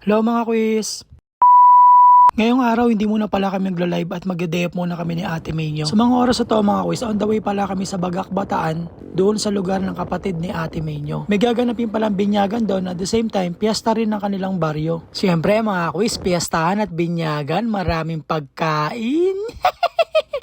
Hello mga quiz! Ngayong araw hindi muna pala kami magla-live at magde-dep muna kami ni Ate May nyo. Sa mga oras na to mga quiz, on the way pala kami sa Bagak Bataan, doon sa lugar ng kapatid ni Ate May nyo. May gaganapin palang binyagan doon at the same time, piyesta rin ng kanilang baryo. Siyempre mga quiz, piyestahan at binyagan, maraming pagkain.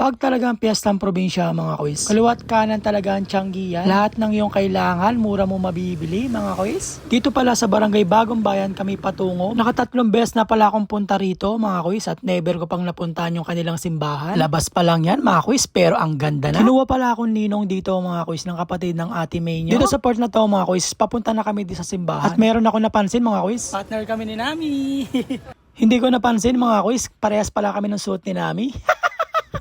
Pag talagang piyestang probinsya mga quiz, kaliwat kanan talaga ang tiyanggihan. Lahat ng iyong kailangan, mura mo mabibili mga quiz. Dito pala sa Barangay Bagong Bayan kami patungo. Nakatatlong beses na pala akong punta rito mga quiz at never ko pang napuntahan yung kanilang simbahan. Labas pa lang yan mga quiz pero ang ganda na. Kinuha pala akong ninong dito mga quiz ng kapatid ng Ate May nyo. Dito sa part na to mga quiz, papunta na kami dito sa simbahan. At meron ako napansin mga quiz. Partner kami ni Nami. Hindi ko napansin mga quiz, parehas pala kami ng suot ni Nami.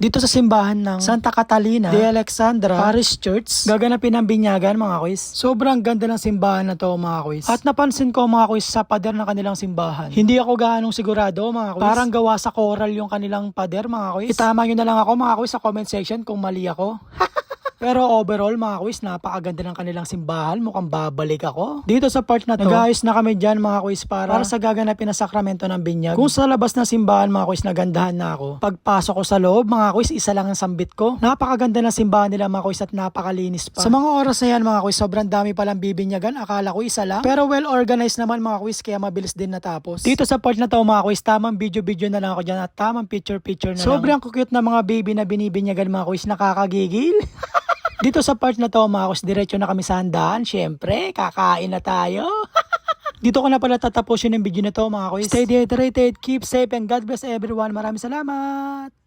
Dito sa simbahan ng Santa Catalina de Alexandra Parish Church, gaganapin ang binyagan mga quiz. Sobrang ganda ng simbahan na to mga quiz. At napansin ko mga quiz sa pader ng kanilang simbahan. Hindi ako gaanong sigurado mga quiz. Parang gawa sa coral yung kanilang pader mga quiz. Itama nyo na lang ako mga quiz sa comment section kung mali ako. Pero overall mga quiz, napakaganda ng kanilang simbahan. Mukhang babalik ako. Dito sa part na to, nag-ayos na kami dyan mga quiz para sa gaganapin na sakramento ng binyag. Kung sa labas ng simbahan mga quiz, nagandahan na ako. Pagpasok ko sa loob mga quiz, isa lang ang sambit ko. Napakaganda ng simbahan nila mga quiz at napakalinis pa. Sa mga oras na yan mga quiz, sobrang dami palang bibinyagan. Akala ko isa lang. Pero well organized naman mga quiz, kaya mabilis din natapos. Dito sa part na to mga quiz, tamang video na lang ako dyan at tamang picture na lang. Sobrang cute na mga baby na binibinyagan mga quiz, nakakagigil. Dito sa part na to mga quiz, diretso na kami sa handaan. Syempre, kakain na tayo. Dito ko na pala tatapusin yung video na to mga quiz. Stay hydrated, keep safe, and God bless everyone. Maraming salamat!